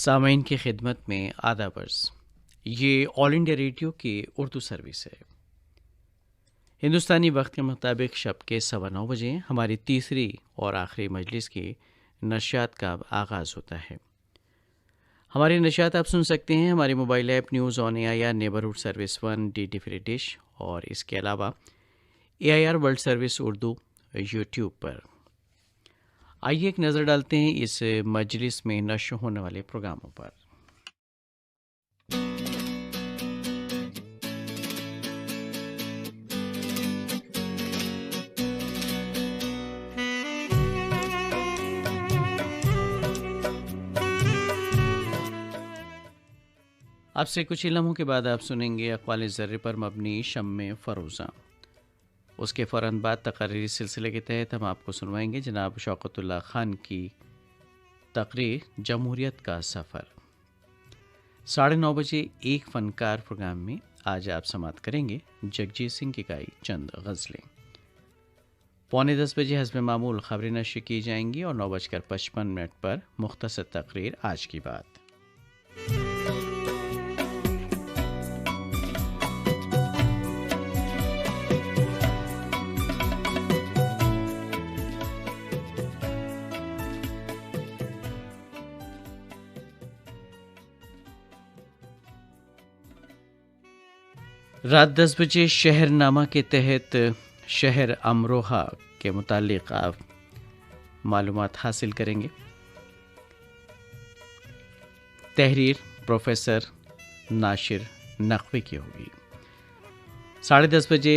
सामाइन की खिदमत में आदाब अर्ज़। ये ऑल इंडिया रेडियो की उर्दू सर्विस है। हिंदुस्तानी वक्त के मुताबिक शब के 9:15 बजे हमारी तीसरी और आखिरी मजलिस की नशियात का आगाज़ होता है। हमारी नशियात आप सुन सकते हैं हमारे mobile app news on AIR neighbourhood service 1 DD free dish और इसके अलावा AIR world service Urdu YouTube पर। आइए एक नज़र डालते हैं इस मजलिस में नश्र होने वाले प्रोग्रामों पर। आपसे कुछ ही लम्हों के बाद आप सुनेंगे अक़वाल ज़र्रे पर मबनी शम्मे फ़रोज़ा। उसके फ़ौरन बाद तक़रीरी सिलसिले के तहत हम आपको सुनवाएंगे जनाब शौकतुल्लाह खान की तकरीर जमहूरियत का सफ़र। 9:30 बजे एक फ़नकार प्रोग्राम में आज आप समात करेंगे जगजीत सिंह की गाई चंद गज़लें। 9:45 बजे हस्ब मामूल ख़बरें नश्र की जाएंगी और 9:55 पर मुख्तसर तकरीर आज की बात। रात 10 बजे शहरनामा के तहत शहर अमरोहा के मुतालिक आप मालूमात हासिल करेंगे। तहरीर प्रोफेसर नाशिर नकवी की होगी। 10:30 बजे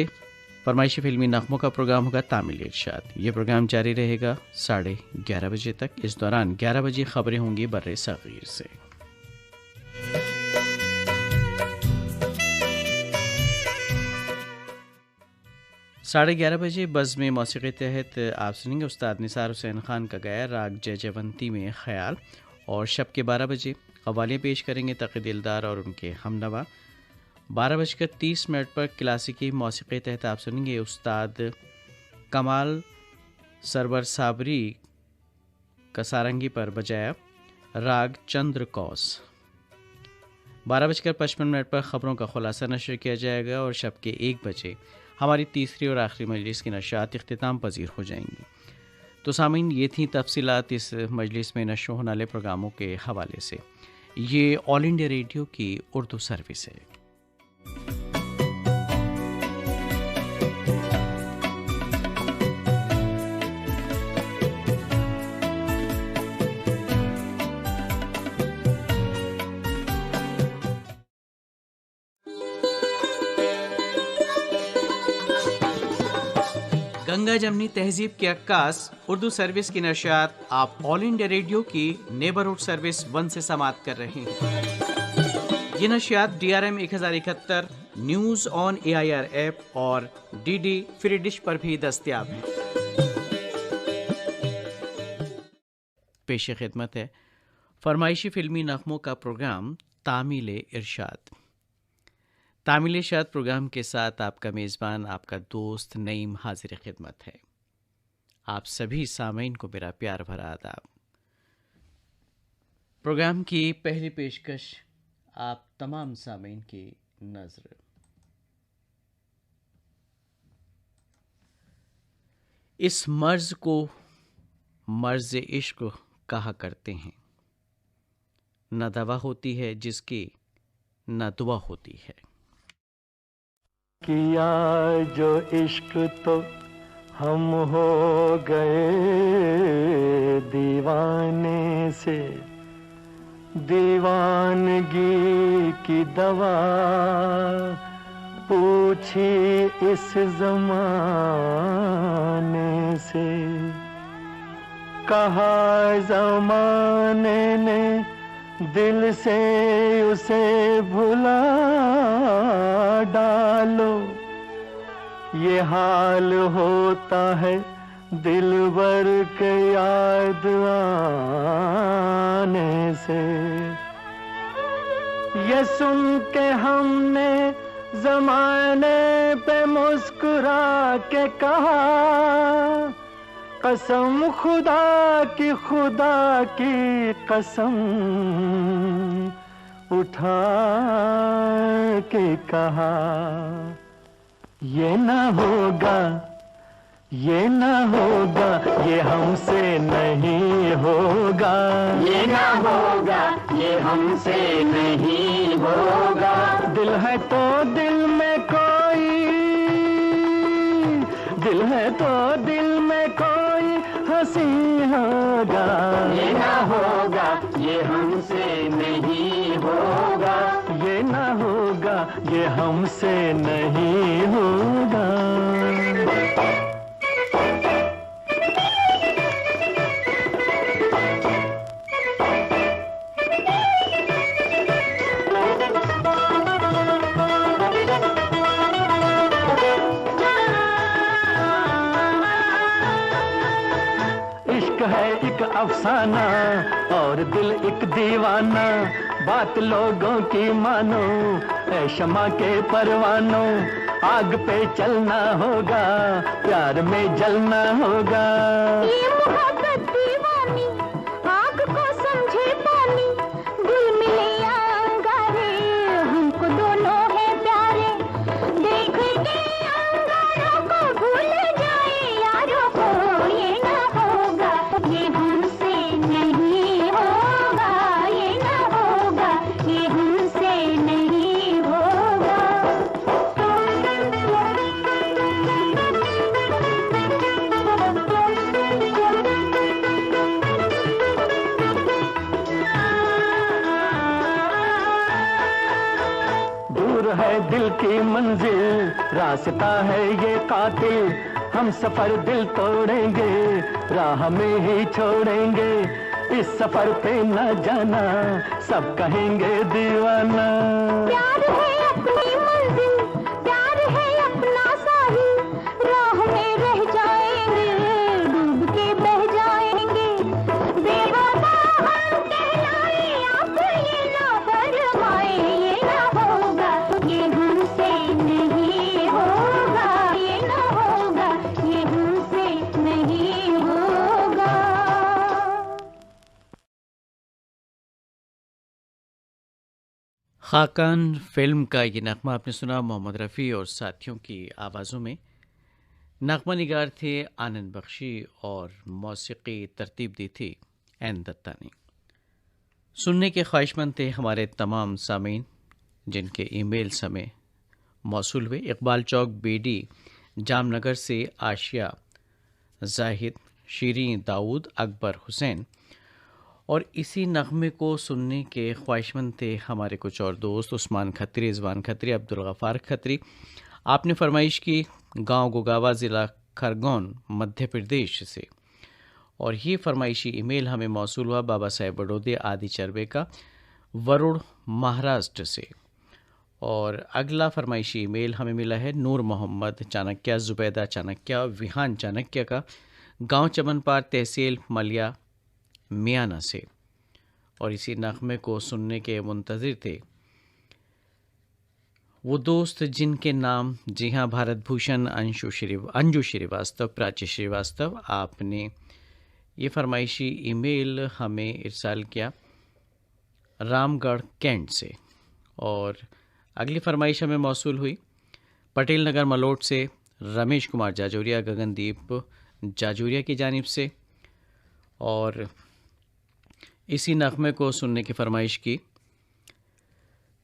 फरमाइशी फिल्मी नगमों का प्रोग्राम होगा तामिल इरशाद। ये प्रोग्राम जारी रहेगा 11:30 बजे तक। इस दौरान 11 बजे खबरें होंगी बर्रे सगीर से। 11:30 बजे बज़्म मौसीक़ी तहत आप सुनेंगे उस्ताद निसार हुसैन खान का गाया राग जयजयवंती में ख्याल। और शब के 12 बजे कव्वालियाँ पेश करेंगे तक़ी दिलदार और उनके हमनवा। 12:30 पर क्लासिकी मौसीक़ी तहत आप सुनेंगे उस्ताद कमाल सरवर साबरी का सारंगी पर बजाया राग चंद्र कौस। 12:55 पर ख़बरों का खुलासा नशर किया जाएगा और शब के 1 बजे हमारी तीसरी और आखिरी मजलिस की नशियात इख्तिताम पजीर हो जाएंगी। तो सामीन ये थी तफसीलात इस मजलिस में नशर होने वाले प्रोग्रामों के हवाले से। ये ऑल इंडिया रेडियो की उर्दू सर्विस है। गंगा जमनी तहजीब के अक्कास उर्दू सर्विस की नशियात आप ऑल इंडिया रेडियो की नेबरहुड सर्विस 1 से समात कर रहे हैं। ये नशियात DRM 1071 news on AIR app और DD फ्री डिश पर भी दस्तयाब है। पेश खिदमत है फरमाइशी फिल्मी नगमों का प्रोग्राम तामिल इरशाद। तामिल इरशाद प्रोग्राम के साथ आपका मेज़बान आपका दोस्त नईम हाजिर खिदमत है। आप सभी सामीन को मेरा प्यार भरा आदाब। प्रोग्राम की पहली पेशकश आप तमाम सामीन की नज़र। इस मर्ज को मर्ज इश्क कहा करते हैं। न दवा होती है जिसकी न दुआ होती है। किया जो इश्क तो हम हो गए दीवाने से, दीवानगी की दवा पूछी इस ज़माने से। कहा ज़माने ने दिल से उसे भुला डालो, ये हाल होता है दिलबर के याद आने से। ये सुन के हमने ज़माने पे मुस्कुरा के कहा, कसम खुदा की कसम उठा के कहा, ये ना होगा, ये ना होगा, ये हमसे नहीं होगा, ये ना होगा, ये हमसे नहीं होगा। दिल है तो दिल में कोई, दिल है तो दिल में कोई हंसी होगा, ये ना होगा, ये हमसे नहीं होगा, ये ना होगा, ये हमसे नहीं होगा। है एक अफसाना और दिल एक दीवाना, बात लोगों की मानो, ऐ शमा के परवानों, आग पे चलना होगा, प्यार में जलना होगा। ये मोहब्बत दीवानी, आग को समझे पानी, दिल मिले या अंगारे, हमको दोनों है प्यारे, देख के अंगारों को भूल जाए यारों को, ये ना होगा, ये हमसे नहीं होगा, ये ना होगा, ये हमसे नहीं होगा। दूर है दिल की मंजिल, रास्ता है ये कातिल, हम सफर दिल तोड़ेंगे, राह में ही छोड़ेंगे, इस सफर पे न जाना, सब कहेंगे दीवाना। प्यार है अपनी मंजिल, प्यार है अपना साहिल, राह में रह जाएंगे, डूब के बह जाएंगे, बेवफा हम कहलाए, आप ये ना फरमाए, ये ना होगा, ये हमसे नहीं होगा, ये ना होगा, ये हमसे नहीं होगा। खाकान फिल्म का ये नगमा आपने सुना मोहम्मद रफ़ी और साथियों की आवाज़ों में। नगमा निगार थे आनंद बख्शी और मौसीकी तरतीब दी थी एन दत्ता ने। सुनने के ख्वाहिशमंद थे हमारे तमाम सामीन जिनके ईमेल्स हमें मौसूल हुए। इकबाल चौक बेडी जामनगर से आशिया जाहिद, शीरीं दाऊद, अकबर हुसैन और इसी नगमे को सुनने के ख्वाहिशमंद थे हमारे कुछ और दोस्त उस्मान खत्री, रिजवान खत्री, अब्दुल गफ़ार खत्री। आपने फरमाइश की गांव गोगावा ज़िला खरगोन मध्य प्रदेश से और ये फरमाइशी ईमेल हमें मौसूल हुआ बाबा साहेब बड़ौदे आदि चरबे का वरुण महाराष्ट्र से। और अगला फरमाइशी ईमेल हमें मिला है नूर मोहम्मद चाणक्य, जुबैदा चाणक्य, विहान चाणक्य का गांव चमनपार तहसील मलिया मियाना से और इसी नगमे को सुनने के मुंतज़िर थे वो दोस्त जिनके नाम, जी हाँ, भारत भूषण, अंजू श्रीवास्तव, प्राची श्रीवास्तव। आपने ये फरमाइशी ईमेल हमें इरसाल किया रामगढ़ कैंट से। और अगली फरमाइश हमें मौसूल हुई पटेल नगर मलोट से रमेश कुमार जाजौरिया, गगनदीप जाजौरिया की जानिब से। और इसी नगमे को सुनने की फरमाइश की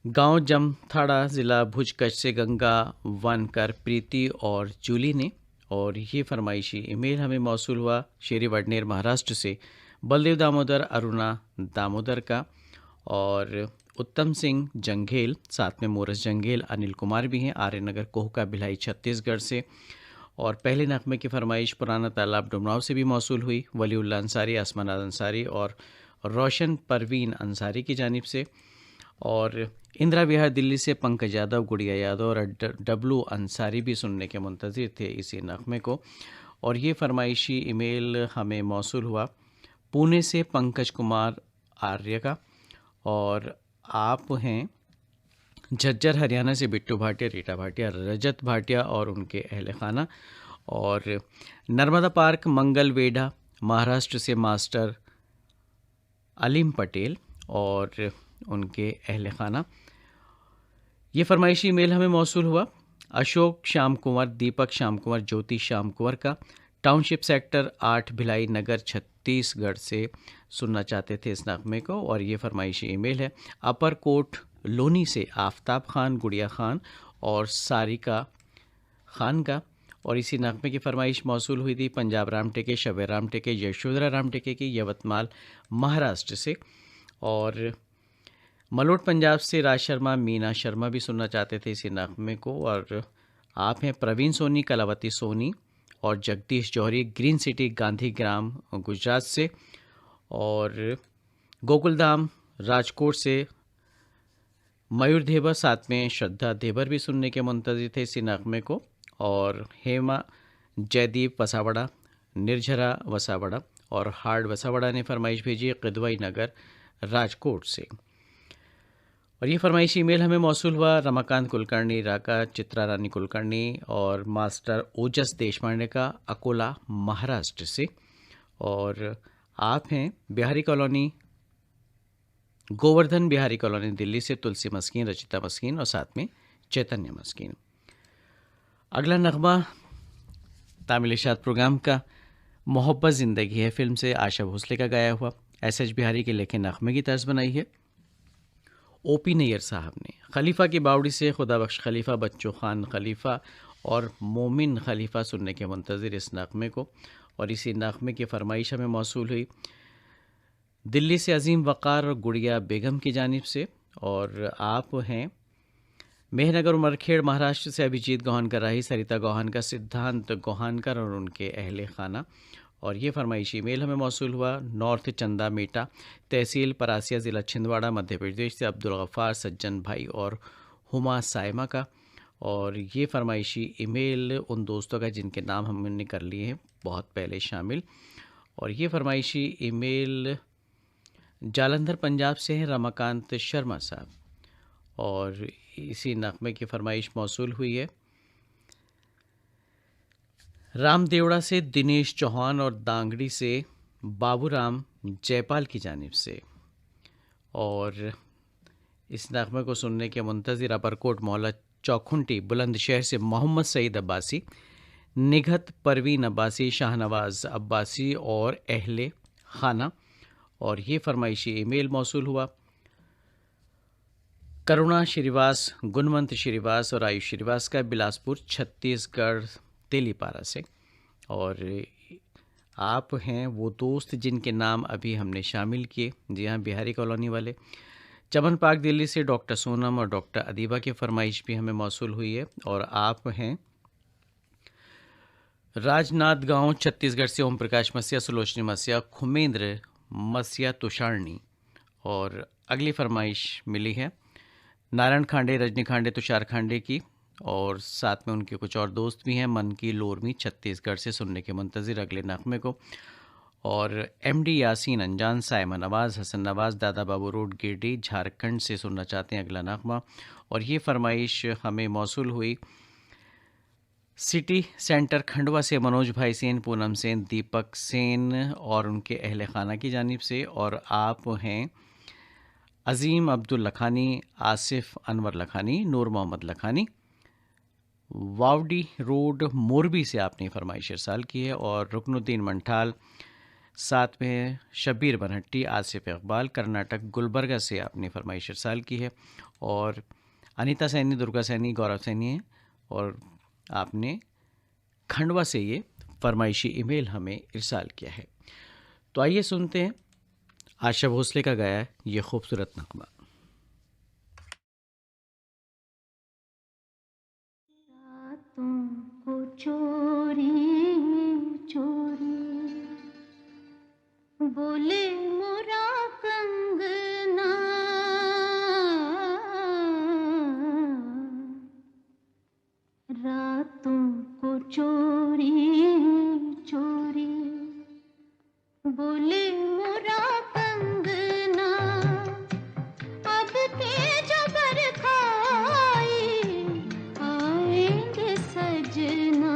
गांव जमथाड़ा ज़िला भुज कच्छ से गंगा वनकर, प्रीति और जूली ने। और ये फरमाइशी ईमेल हमें मौसूल हुआ शेरी वडनेर महाराष्ट्र से बलदेव दामोदर, अरुणा दामोदर का और उत्तम सिंह जंघेल, साथ में मोरस जंघेल, अनिल कुमार भी हैं, आर्यनगर कोहका भिलाई छत्तीसगढ़ से। और पहले नगमे की फरमाइश पुराना तालाब डुमराव से भी मौसूल हुई वलीउल्लाह अंसारी, आसमानाद अंसारी और रोशन परवीन अंसारी की जानिब से। और इंदिरा विहार दिल्ली से पंकज यादव, गुड़िया यादव और डब्लू अंसारी भी सुनने के मुंतज़िर थे इसी नगमे को। और ये फरमाइशी ईमेल हमें मौसूल हुआ पुणे से पंकज कुमार आर्य का और आप हैं झज्जर हरियाणा से बिट्टू भाटिया, रीटा भाटिया, रजत भाटिया और उनके अहल खाना। और नर्मदा पार्क मंगलवेढा महाराष्ट्र से मास्टर अलीम पटेल और उनके अहल खाना। ये फरमाइशी ईमेल हमें मौसूल हुआ अशोक श्याम कुंवर, दीपक श्याम कुंवर, ज्योति श्याम कुंवर का टाउनशिप सेक्टर 8 भिलाई नगर छत्तीसगढ़ से सुनना चाहते थे इस नगमे को। और ये फरमाइशी ईमेल है अपर कोट लोनी से आफ्ताब खान, गुड़िया खान और सारिका खान का। और इसी नगमे की फरमाइश मौसूल हुई थी पंजाब राम टेके, शबे राम टेके, यशोधरा राम टेके की यवतमाल महाराष्ट्र से। और मलोट पंजाब से राज शर्मा, मीना शर्मा भी सुनना चाहते थे इसी नगमे को। और आप हैं प्रवीण सोनी, कलावती सोनी और जगदीश जौहरी, ग्रीन सिटी गांधीग्राम गुजरात से। और गोकुलधाम राजकोट से मयूर देवर, साथ में श्रद्धा देवर भी सुनने के मुंतज़िर थे इसी नगमे को। और हेमा जयदीप वसावड़ा, निर्झरा वसावड़ा और हार्ड वसावड़ा ने फरमाइश भेजी किदवई नगर राजकोट से। और ये फरमाइशी ईमेल हमें मौसूल हुआ रमाकांत कुलकर्णी राका, चित्रा रानी कुलकर्णी और मास्टर ओजस देशपांडे का अकोला महाराष्ट्र से। और आप हैं बिहारी कॉलोनी, गोवर्धन बिहारी कॉलोनी दिल्ली से तुलसी मस्कीन, रचिता मस्कीन और साथ में चैतन्य मस्कीन। अगला नगमा तामिल इशाद प्रोग्राम का मोहब्बत ज़िंदगी है फिल्म से आशा भोसले का गाया हुआ एस.एच. बिहारी के लेखे नगमे की तर्ज बनाई है ओपी नैयर साहब ने। खलीफा की बावड़ी से खुदाबख्श खलीफा, बच्चू खान खलीफा और मोमिन खलीफा सुनने के मुंतज़िर इस नगमे को। और इसी नगमे की फरमाइश हमें मौसूल हुई दिल्ली से अजीम वक़ार और गुड़िया बेगम की जानिब से। और आप हैं मेहनगर उमरखेड़ महाराष्ट्र से अभिजीत गौहानकर राही, सरिता गौहानकर, सिद्धांत गौहानकर और उनके अहले खाना। और ये फरमाइशी ईमेल हमें मौसूल हुआ नॉर्थ चंदा मेटा, तहसील परासिया, ज़िला छिंदवाड़ा, मध्य प्रदेश से अब्दुल गफ़ार, सज्जन भाई और हुमा साइमा का। और ये फरमाइशी ईमेल उन दोस्तों का जिनके नाम हमने कर लिए हैं बहुत पहले शामिल। और ये फरमाइशी ईमेल जालंधर पंजाब से है रमाकांत शर्मा साहब। और इसी नगमे की फरमाइश मौसूल हुई है रामदेवड़ा से दिनेश चौहान और दांगड़ी से बाबूराम जयपाल की जानिब से। और इस नगमे को सुनने के मुंतज़िर अबरकोट मोहल्ला चौखुंटी बुलंदशहर से मोहम्मद सईद अब्बासी, निघत परवीन अब्बासी, शाहनवाज अब्बासी और अहले खाना। और ये फरमाइशी ईमेल मौसूल हुआ करुणा श्रीवास, गुणवंत श्रीवास और आयुष श्रीवास का बिलासपुर छत्तीसगढ़ तेलीपारा से। और आप हैं वो दोस्त जिनके नाम अभी हमने शामिल किए, जी हाँ, बिहारी कॉलोनी वाले। चमन पार्क दिल्ली से डॉक्टर सोनम और डॉक्टर अदीबा की फरमाइश भी हमें मौसूल हुई है। और आप हैं राजनाथ गांव छत्तीसगढ़ से ओम प्रकाश मसिया, सुलोचनी मसिया, खुमेंद्र मसिया तुषारणी। और अगली फरमाइश मिली है नारायण खांडे, रजनी खांडे, तुषार खांडे की। और साथ में उनके कुछ और दोस्त भी हैं मन की लोरमी छत्तीसगढ़ से सुनने के मुंतज़िर अगले नगमे को। और एमडी यासीन अंजान, साइमन नवाज़, हसन नवाज़, दादा बाबू रोड गिरडी झारखंड से सुनना चाहते हैं अगला नगमा। और ये फरमाइश हमें मौसूल हुई सिटी सेंटर खंडवा से मनोज भाई सेन, पूनम सेन, दीपक सेन और उनके अहले खाना की जानिब से। और आप हैं अज़ीम अब्दुल लखानी, आसिफ अनवर लखानी, नूर मोहम्मद लखानी, वावडी रोड मोरबी से आपने फरमाइश इरसाल की है। और रुकनुद्दीन मंठाल, साथ में शबीर बनहट्टी, आसिफ इकबाल, कर्नाटक गुलबर्गा से आपने फरमाइश इरसाल की है। और अनीता सैनी, दुर्गा सैनी, गौरव सैनी है। और आपने खंडवा से ये फरमाइशी ईमेल हमें इरसाल किया है। तो आइए सुनते हैं आशा भोसले का गाया ये खूबसूरत नगमा। रातों को चोरी चोरी बोले मोरा कंगना, रातों को चोरी चोरी बोले मोरा कंगना, अब तेज बरखाई आएंगे सजना,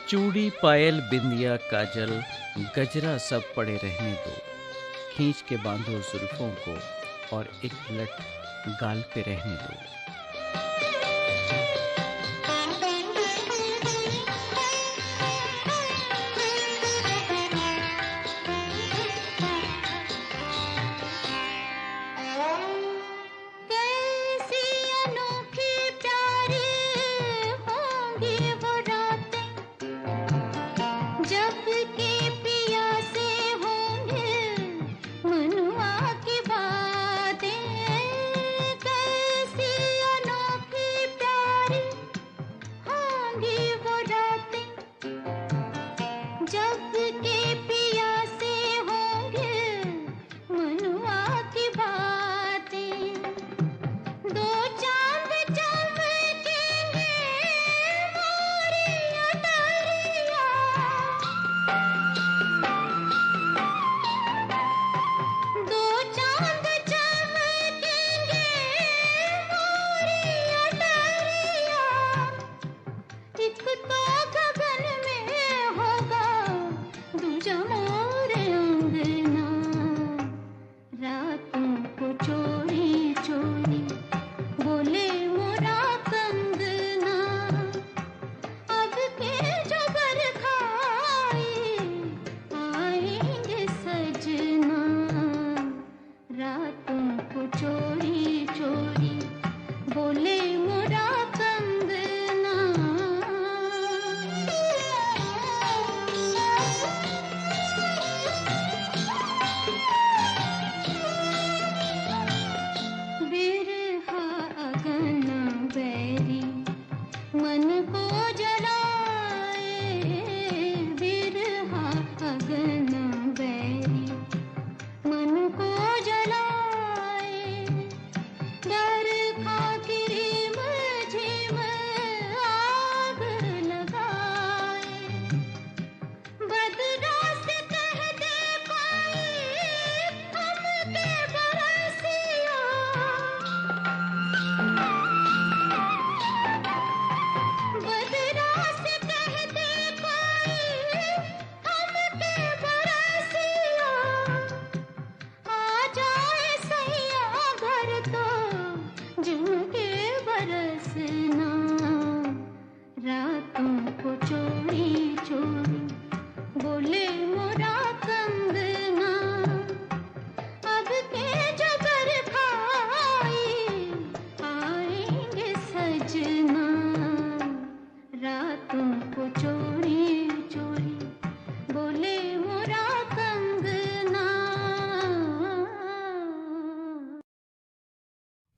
चूड़ी पायल बिंदिया काजल गजरा सब पड़े रहने दो, खींच के बांधो जुल्फों को और एक लट गाल पे रहने दो।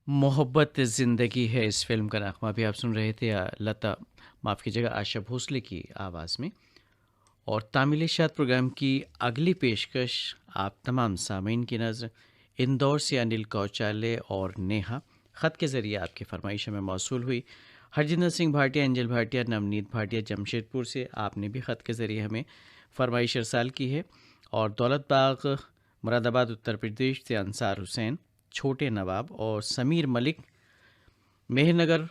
मोहब्बत ज़िंदगी है इस फिल्म का नगमा भी आप सुन रहे थे लता माफ़ कीजिएगा आशा भोसले की आवाज़ में। और तामिल इशात प्रोग्राम की अगली पेशकश आप तमाम सामीन की नज़र इंदौर से अनिल कौचाले और नेहा ख़त के ज़रिए आपकी फरमाइश में मौसूल हुई। हरजिंदर सिंह भाटिया, अंजल भाटिया, नवनीत भाटिया जमशेदपुर से आपने भी ख़त के ज़रिए हमें फरमाइश इरसाल की है। और दौलत बाग मुरादाबाद उत्तर प्रदेश से अंसार हुसैन, छोटे नवाब और समीर मलिक, मेहरनगर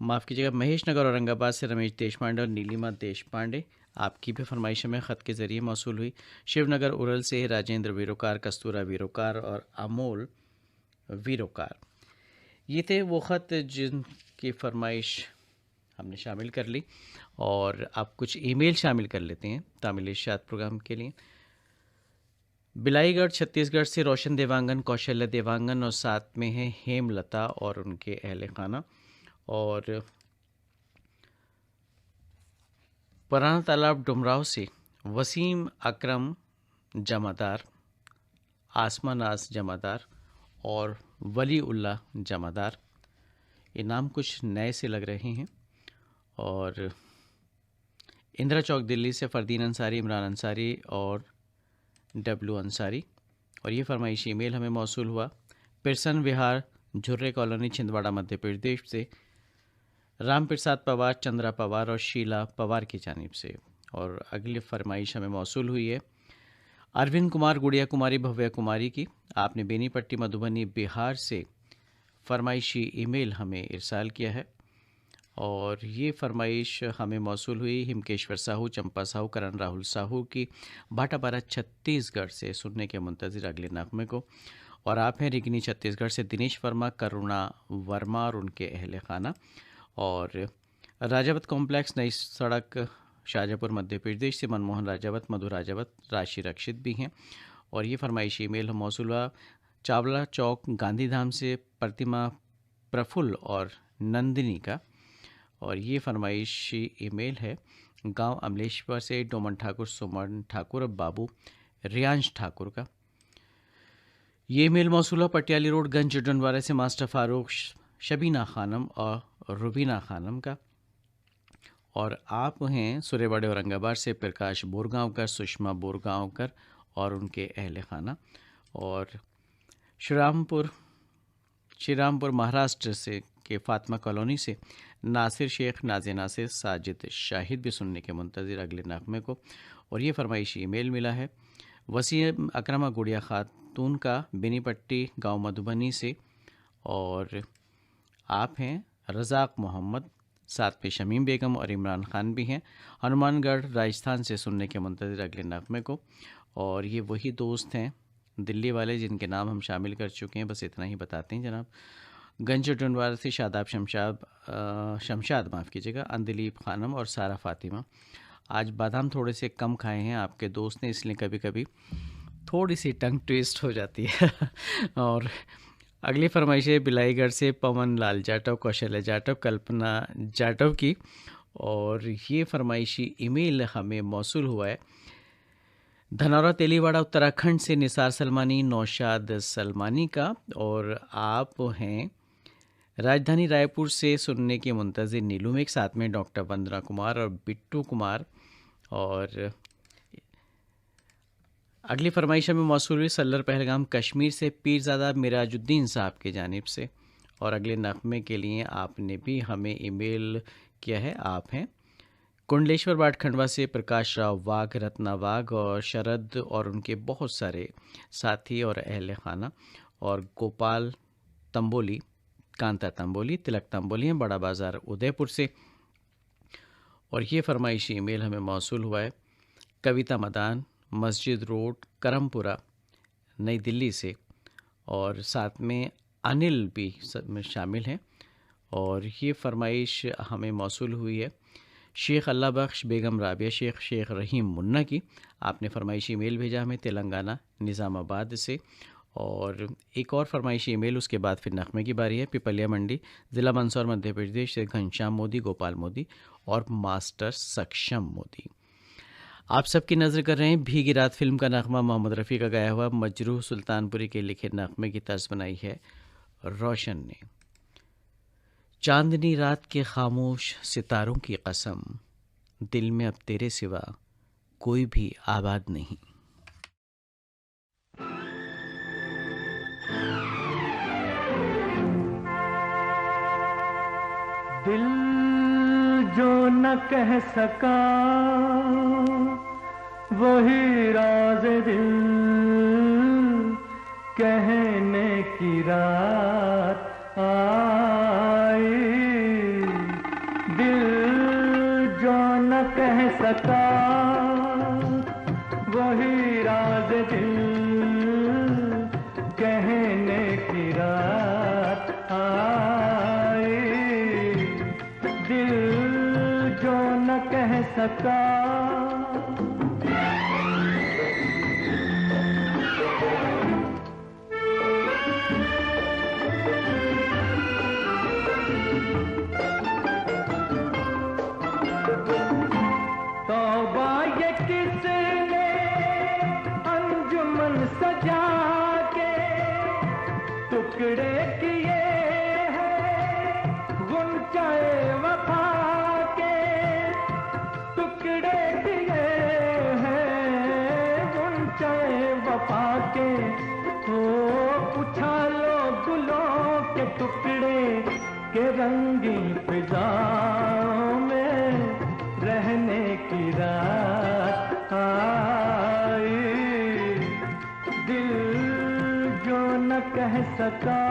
माफ़ कीजिएगा महेश नगर औरंगाबाद से रमेश देशपांडे और नीलिमा देशपांडे आपकी भी फरमाइश में ख़त के ज़रिए मौसूल हुई। शिवनगर उरल से राजेंद्र वीरोकार, कस्तूरा वीरोकार और अमोल वीरोकार, ये थे वो ख़त जिनकी फरमाइश हमने शामिल कर ली। और आप कुछ ईमेल शामिल कर लेते हैं तामिल इशात प्रोग्राम के लिए। बिलाईगढ़ छत्तीसगढ़ से रोशन देवांगन, कौशल्य देवांगन और साथ में हैं हेमलता और उनके अहल खाना। और पुराना तालाब डुमराव से वसीम अकरम जमादार, आसमा नाज जमादार और वली उल्लाह जमादार, ये नाम कुछ नए से लग रहे हैं। और इंदिरा चौक दिल्ली से फ़रदीन अंसारी, इमरान अंसारी और डब्लू अंसारी। और ये फरमाइशी ईमेल हमें मौसूल हुआ पिरसन विहार, झुर्रे कॉलोनी, छिंदवाड़ा मध्य प्रदेश से राम प्रसाद पवार, चंद्रा पवार और शीला पवार की जानिब से। और अगली फरमाइश हमें मौसूल हुई है अरविंद कुमार, गुड़िया कुमारी, भव्या कुमारी की। आपने बेनीपट्टी मधुबनी बिहार से फरमाइशी ईमेल हमें इरसाल किया है। और ये फरमाइश हमें मौसूल हुई हिमकेश्वर साहू, चंपा साहू, करण राहुल साहू की भाटापारा छत्तीसगढ़ से सुनने के मुंतज़िर अगले नगमे को। और आप हैं रिगनी छत्तीसगढ़ से दिनेश वर्मा, करुणा वर्मा और उनके अहल खाना। और राजावत कॉम्प्लेक्स, नई सड़क, शाहजहाँपुर मध्य प्रदेश से मनमोहन राजावत, मधु राजावत, राशि रक्षित भी हैं। और ये फरमाइशी ईमेल मौसूल हुआ चावला चौक, गांधीधाम से प्रतिमा, प्रफुल्ल और नंदिनी का। और ये फरमाइशी ईमेल है गांव अमलेश्वर से डोमन ठाकुर, सुमन ठाकुर और बाबू रियांश ठाकुर का। ये मेल मौसूल हुआ पटियाली रोड, गंज डंडवारा से मास्टर फारूक, शबीना खानम और रुबीना खानम का। और आप हैं सुरेवाड़े औरंगाबाद से प्रकाश बोरगांवकर, सुषमा बोरगांवकर और उनके अहल खाना। और श्रीरामपुर महाराष्ट्र से के फातिमा कॉलोनी से नासिर शेख, नाज़े नासिर, साजिद शाहिद भी सुनने के मुंतज़िर अगले नगमे को। और ये फरमाइशी ईमेल मिला है वसीम अकरमा गुड़िया खातून का, बेनीपट्टी गांव मधुबनी से। और आप हैं रज़ाक मोहम्मद, साथ में शमीम बेगम और इमरान खान भी हैं, हनुमानगढ़ राजस्थान से सुनने के मुंतज़िर अगले नगमे को। और ये वही दोस्त हैं दिल्ली वाले जिनके नाम हम शामिल कर चुके हैं, बस इतना ही बताते हैं जनाब। गंज डंडवारा से शादाब शमशाद माफ़ कीजिएगा, अंदलीब खानम और सारा फातिमा। आज बादाम थोड़े से कम खाए हैं आपके दोस्त ने, इसलिए कभी कभी थोड़ी सी टंग ट्विस्ट हो जाती है। और अगली फरमाइश है बिलाईगढ़ से पवन लाल जाटव, कौशल्या जाटव, कल्पना जाटव की। और ये फरमाइशी ईमेल हमें मौसूल हुआ है धनौरा तेलीवाड़ा उत्तराखंड से निसार सलमानी, नौशाद सलमानी का। और आप हैं राजधानी रायपुर से सुनने के मुंतज़िर नीलू में, एक साथ में डॉक्टर वंदना कुमार और बिट्टू कुमार। और अगली फरमाइश में मौसूल हुई सल्लर पहलगाम कश्मीर से पीरज़ादा मिराजुद्दीन साहब की जानिब से। और अगले नगमे के लिए आपने भी हमें ईमेल किया है। आप हैं कुंडलेश्वर बाट खंडवा से प्रकाश राव वाघ, रत्ना वाघ और शरद और उनके बहुत सारे साथी और अहल खाना। और गोपाल तंबोली, कांता तंबोली, तिलक तंबोली हैं बड़ा बाज़ार उदयपुर से। और ये फरमाइशी ईमेल हमें मौसूल हुआ है कविता मदान, मस्जिद रोड, करमपुरा, नई दिल्ली से। और साथ में अनिल भी शामिल हैं। और ये फरमाइश हमें मौसूल हुई है शेख अल्लाह बख्श, बेगम राबिया शेख, शेख रहीम मुन्ना की। आपने फरमाइशी ईमेल भेजा हमें तेलंगाना निज़ामाबाद से। और एक और फरमाइशी ईमेल उसके बाद फिर नगमे की बारी है पिपलिया मंडी, ज़िला मंदसौर मध्य प्रदेश से घनश्याम मोदी, गोपाल मोदी और मास्टर सक्षम मोदी। आप सबकी नज़र कर रहे हैं भीगी रात फिल्म का नगमा मोहम्मद रफ़ी का गाया हुआ। मजरूह सुल्तानपुरी के लिखे नगमे की तर्ज बनाई है रोशन ने। चांदनी रात के खामोश सितारों की कसम, दिल में अब तेरे सिवा कोई भी आबाद नहीं। दिल जो न कह सका वही राज दिल कहने की रात आई। दिल जो न कह सका वही राज दिल कहने की रात आई। दिल जो न कह सका टुकड़े किए हैं गुंचाए वफा के, टुकड़े किए हैं गुंचाए वफा के। हो उछालो गुलों के टुकड़े के रंगीन फिजाओं में रहने की रात आई। दिल जो न कह सका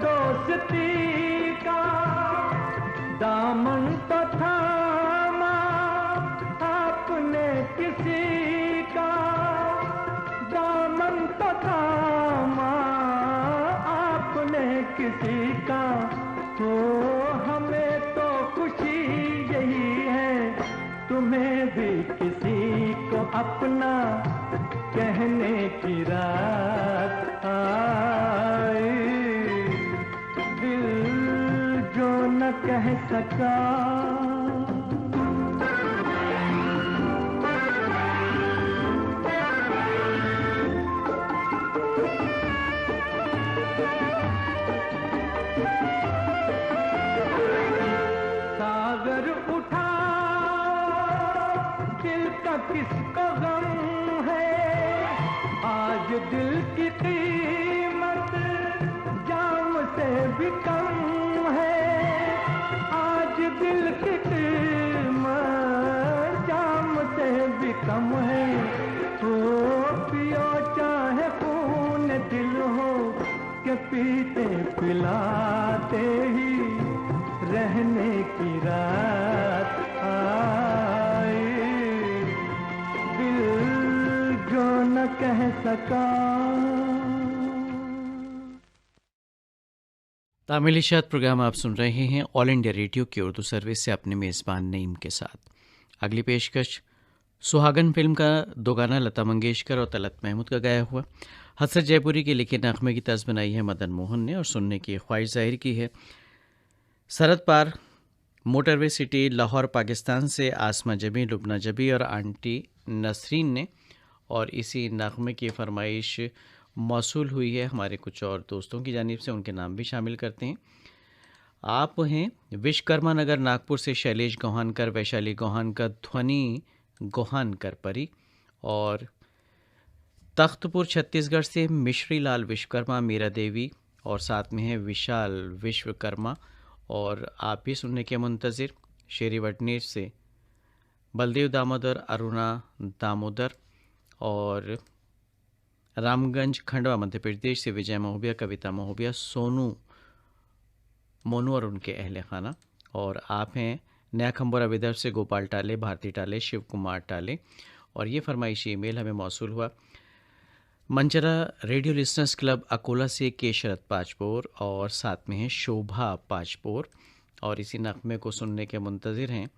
दोस्ती का दामन तो थामा आपने किसी का, दामन तो थामा आपने किसी का। तो हमें तो खुशी यही है तुम्हें भी किसी को अपना कहने की रात आई। दिल जो न कह सका सागर उठा दिल का किसको गम है, आज दिल की कीमत जाम से भी कम है, आज दिल की कीमत जाम से भी कम है। तो पियो चाहे खून दिल हो के पीते पिलाते ही रहने की रात आई। दिल जो न कह सका। तामिल इशात प्रोग्राम आप सुन रहे हैं ऑल इंडिया रेडियो की उर्दू सर्विस से अपने मेज़बान नईम के साथ। अगली पेशकश सुहागन फिल्म का दो गाना लता मंगेशकर और तलत महमूद का गाया हुआ। हसरत जयपुरी के लिखे नगमे की तर्ज बनाई है मदन मोहन ने और सुनने की ख्वाहिश जाहिर की है सरहद पार मोटरवे सिटी लाहौर पाकिस्तान से आसमा जबी, लुबना जबी और आंटी नसरीन ने। और इसी नगमे की फरमाइश मौसूल हुई है हमारे कुछ और दोस्तों की जानिब से, उनके नाम भी शामिल करते हैं। आप हैं विश्वकर्मा नगर नागपुर से शैलेश गोहानकर, वैशाली गोहानकर, ध्वनि गोहानकर परी, और तख्तपुर छत्तीसगढ़ से मिश्री लाल विश्वकर्मा, मीरा देवी, और साथ में है विशाल विश्वकर्मा। और आप भी सुनने के मुंतज़िर शेरी वटनेर से बलदेव दामोदर, अरुणा दामोदर, और रामगंज खंडवा मध्य प्रदेश से विजय महोबिया, कविता महोबिया, सोनू मोनू और उनके अहले खाना। और आप हैं नया खंबोरा विदर्भ से गोपाल टाले, भारती टाले, शिव कुमार टाले। और ये फरमाइशी ईमेल हमें मौसूल हुआ मंचरा रेडियो लिसनर्स क्लब अकोला से के शरद पाचपोर, और साथ में है शोभा पाचपोर। और इसी नगमे को सुनने के मुंतज़िर हैं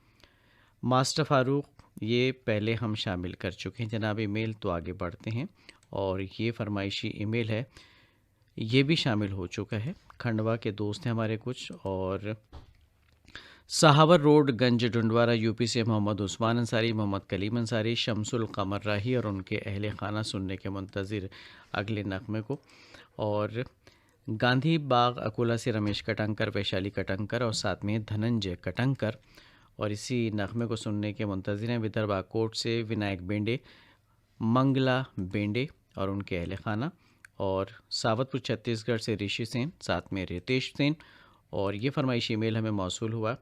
मास्टर फारूक। ये पहले हम शामिल कर चुके हैं जनाब ईमेल, तो आगे बढ़ते हैं। और ये फरमाइशी ईमेल है, ये भी शामिल हो चुका है। खंडवा के दोस्त हैं हमारे कुछ, और सहावर रोड गंज डुंडवारा यूपी से मोहम्मद उस्मान अंसारी, मोहम्मद कलीम अंसारी, शमसुल कमर राही और उनके अहले खाना सुनने के मुंतज़िर अगले नगमे को। और गांधी बाग अकोला से रमेश कटंकर, वैशाली कटंकर और साथ में धनंजय कटंकर। और इसी नगमे को सुनने के मुंतज़िर हैं विदर्भ आकोट से विनायक बेंडे, मंगला बेंडे और उनके अहले खाना। और सावतपुर छत्तीसगढ़ से ऋषि सेन, साथ में रितेश सेन। और ये फरमाइशी ईमेल हमें मौसूल हुआ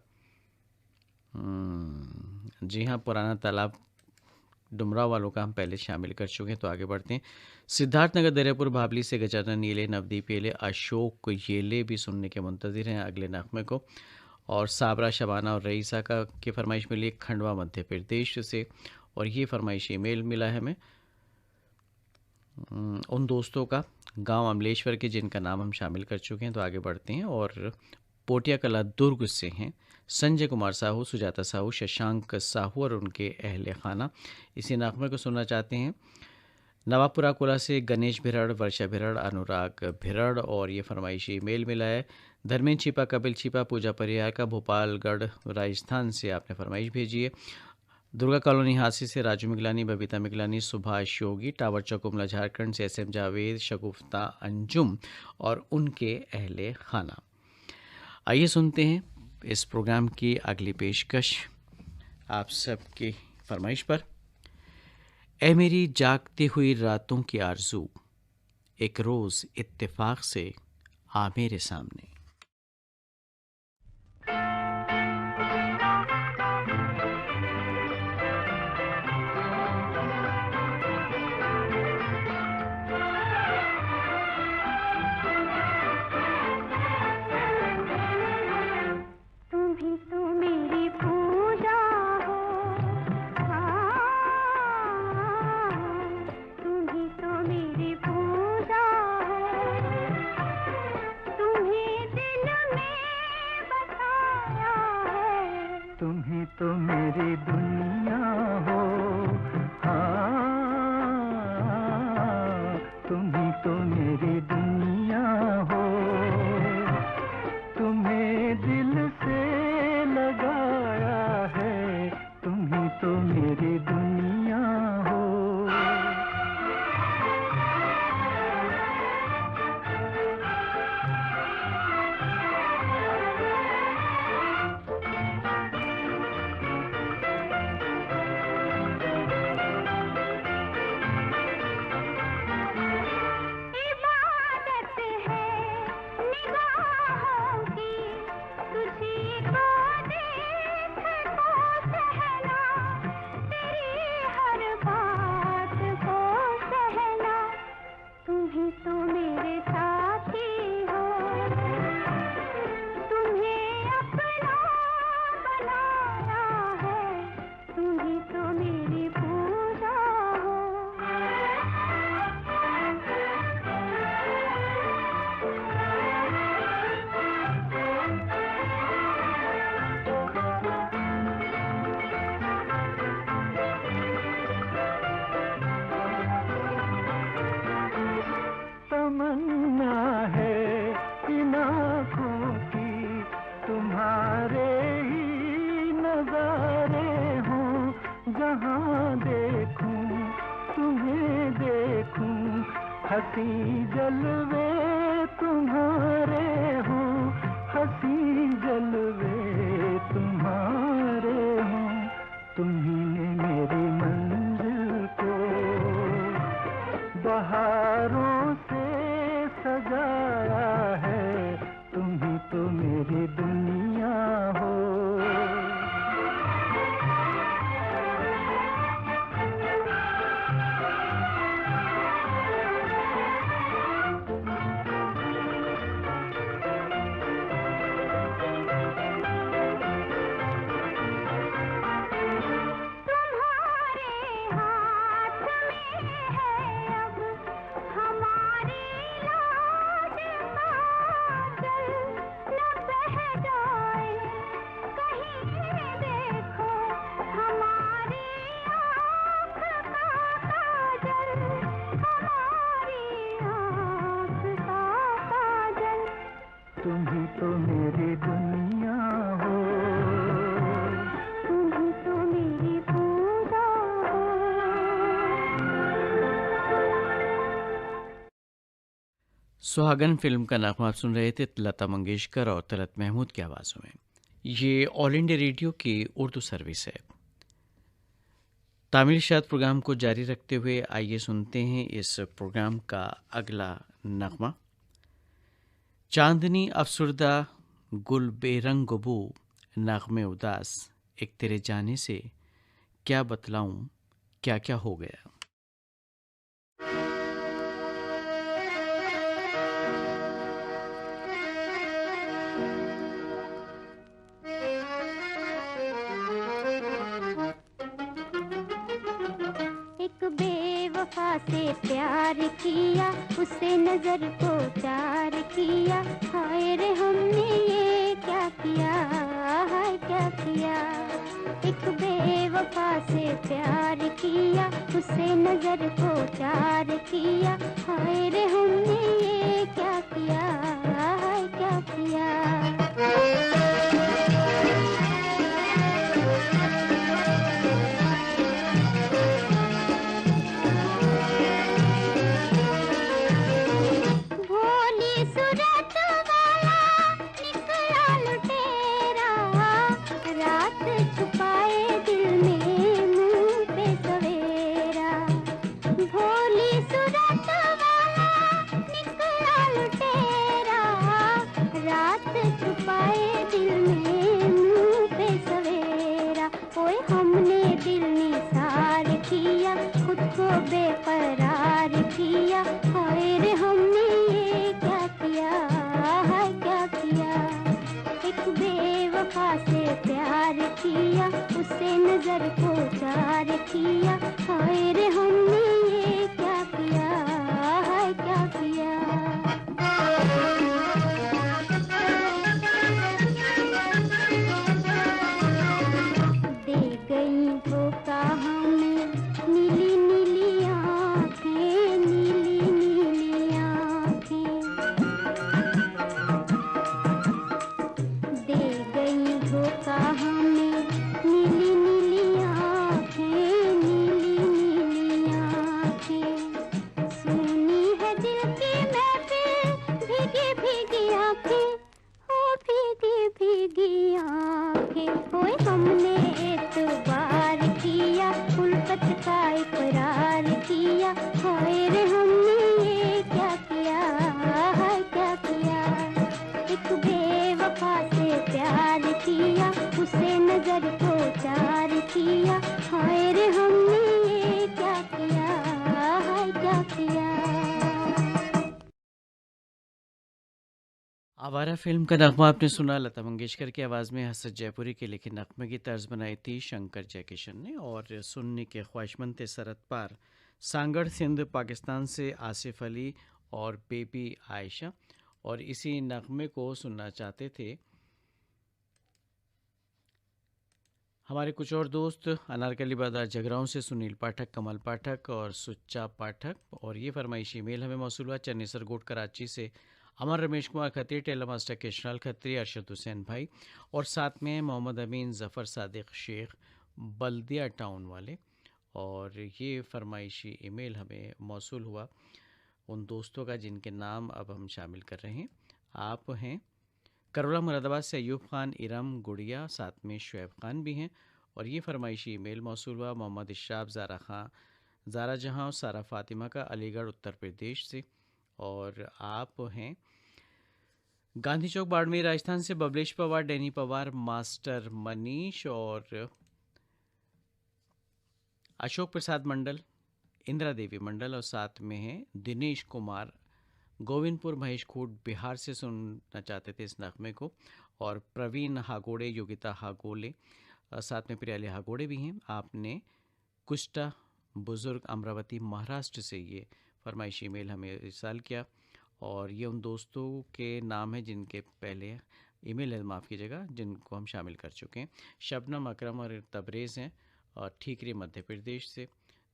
जी हाँ, पुराना तालाब डुमराव वालों का हम पहले शामिल कर चुके हैं, तो आगे बढ़ते हैं। सिद्धार्थनगर दरियापुर भाबली से गजानन नीले, नवदीप येले, अशोक येले भी सुनने के मुंतज़िर हैं अगले नगमे को। और साबरा शबाना और रईसा का की फरमाइश मिली खंडवा मध्य प्रदेश से। और ये फरमाइश ईमेल मिला है हमें उन दोस्तों का गांव अमलेश्वर के जिनका नाम हम शामिल कर चुके हैं, तो आगे बढ़ते हैं। और पोटिया कला दुर्ग से हैं संजय कुमार साहू, सुजाता साहू, शशांक साहू और उनके अहले खाना। इसी नगमे को सुनना चाहते हैं नवापुरा कोला से गणेश भिरड़, वर्षा भिरड़, अनुराग भिरड़। और ये फरमाइशी ईमेल मिला है धर्मेंद्र छिपा, कपिल छिपा, पूजा परिहार का भोपालगढ़ राजस्थान से आपने फरमाइश भेजी है। दुर्गा कॉलोनी हांसी से राजू मिगलानी, बबीता मिगलानी, सुभाष योगी, टावर चौकुमला झारखंड से SM जावेद, शगुफ्ता अंजुम और उनके अहले खाना। आइए सुनते हैं इस प्रोग्राम की अगली पेशकश आप सबकी फरमाइश पर। ए मेरी जागती हुई रातों की आरज़ू, एक रोज़ इत्तेफाक से आ मेरे सामने। मेरी दुनिया हो, हाँ तुम ही तो मेरी दुनिया हो। तुम्हें दिल से लगाया है, तुम ही तो मेरी दुनिया हो। तमन्ना है इन आँखों की, तुम्हारे ही नजारे हों, जहाँ देखूं तुम्हें देखूं, हंसी जलवे तुम्हारे हों, हंसी जलवे तुम्हारे हों। तुम्ही ने मेरी मंजिल को बहारों से सजाया है, तुम ही तो मेरी दुनिया हो। तुम ही तो मेरी दुनिया हो, तुम ही तो मेरी पूजा हो। सुहागन फिल्म का नगमा आप सुन रहे थे लता मंगेशकर और तलत महमूद की आवाज़ों में। ये ऑल इंडिया रेडियो की उर्दू सर्विस है। तामिल शाद प्रोग्राम को जारी रखते हुए आइए सुनते हैं इस प्रोग्राम का अगला नगमा। चांदनी अफसुरदा गुल बेरंग बू, नगमे उदास, एक तेरे जाने से क्या बतलाऊं क्या क्या हो गया। बेवफा से प्यार किया, उसे नजर को चार किया, हाय रे हमने ये क्या किया, हाय क्या किया। एक बेवफा से प्यार किया, उसे नजर को चार किया, हाय रे हमने ये क्या किया, हाय क्या किया। बेकरार किया, हाय रे हमने ये क्या किया, हाय क्या किया। एक बेवफा से प्यार किया, उसे नजर को चार किया, हाय रे हमने ये क्या किया, हाय क्या किया। दे आवारा फिल्म का नगमा आपने सुना। लता मंगेशकर की आवाज़ में हसरत जयपुरी के लिखे नगमे की तर्ज बनाई थी शंकर जयकिशन ने, और सुनने के ख्वाहिशमंद थे सरहद पार सांगड़ सिंध पाकिस्तान से आसिफ अली और बेबी आयशा। और इसी नगमे को सुनना चाहते थे हमारे कुछ और दोस्त अनारकली बाजार जगराओं से सुनील पाठक, कमल पाठक और सुच्चा पाठक। और ये फरमाइशी मेल हमें मौसूल हुआ चन्नेसर गोट कराची से अमर रमेश कुमार खत्री, टेलर मास्टर केशनाल खत्री, अरशद हुसैन भाई, और साथ में मोहम्मद अमीन, ज़फ़र सादिक शेख, बल्दिया टाउन वाले। और ये फरमाइशी ईमेल हमें मौसूल हुआ उन दोस्तों का जिनके नाम अब हम शामिल कर रहे हैं। आप हैं करोला मुरादाबाद से अयूब खान, इरम गुड़िया, साथ में शुएब खान भी हैं। और ये फरमाइशी ईमेल मौसूल हुआ मोहम्मद इशराफ, ज़ारा खां, ज़ारा जहां और सारा फातिमा का, अलीगढ़ उत्तर प्रदेश से। और आप हैं गांधी चौक बाड़मेर राजस्थान से बबलेश पवार, डैनी पवार, मास्टर मनीष और अशोक प्रसाद मंडल, इंदिरा देवी मंडल, और साथ में हैं दिनेश कुमार, गोविंदपुर महेश खूट बिहार से सुनना चाहते थे इस नगमे को। और प्रवीण हागोड़े, योगिता हागोले, साथ में प्रियाली हागोड़े भी हैं। आपने कुष्टा बुज़ुर्ग अमरावती महाराष्ट्र से ये फरमाइशी मेल हमें इरसाल किया। और ये उन दोस्तों के नाम हैं जिनके पहले ईमेल है, माफ़ कीजिएगा, जिनको हम शामिल कर चुके हैं। शबनम, अकरम और तबरेज़ हैं और ठीकरी मध्य प्रदेश से,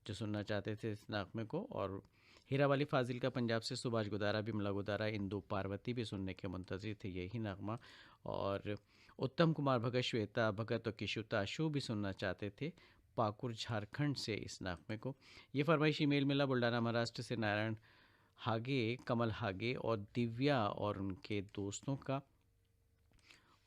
जो सुनना चाहते थे इस नगमे को। और हीरा वाली फाजिल का पंजाब से, सुभाष गुदारा, बिमला गुदारा, इंदु पार्वती भी सुनने के मुंतज़िर थे यही नगमा। और उत्तम कुमार भगत, श्वेता भगत और किशुता आशु भी सुनना चाहते थे पाकुर झारखंड से इस नगमे को। ये फरमाइशी मेल मिला बुल्डाना महाराष्ट्र से नारायण हागे, कमल हागे और दिव्या और उनके दोस्तों का।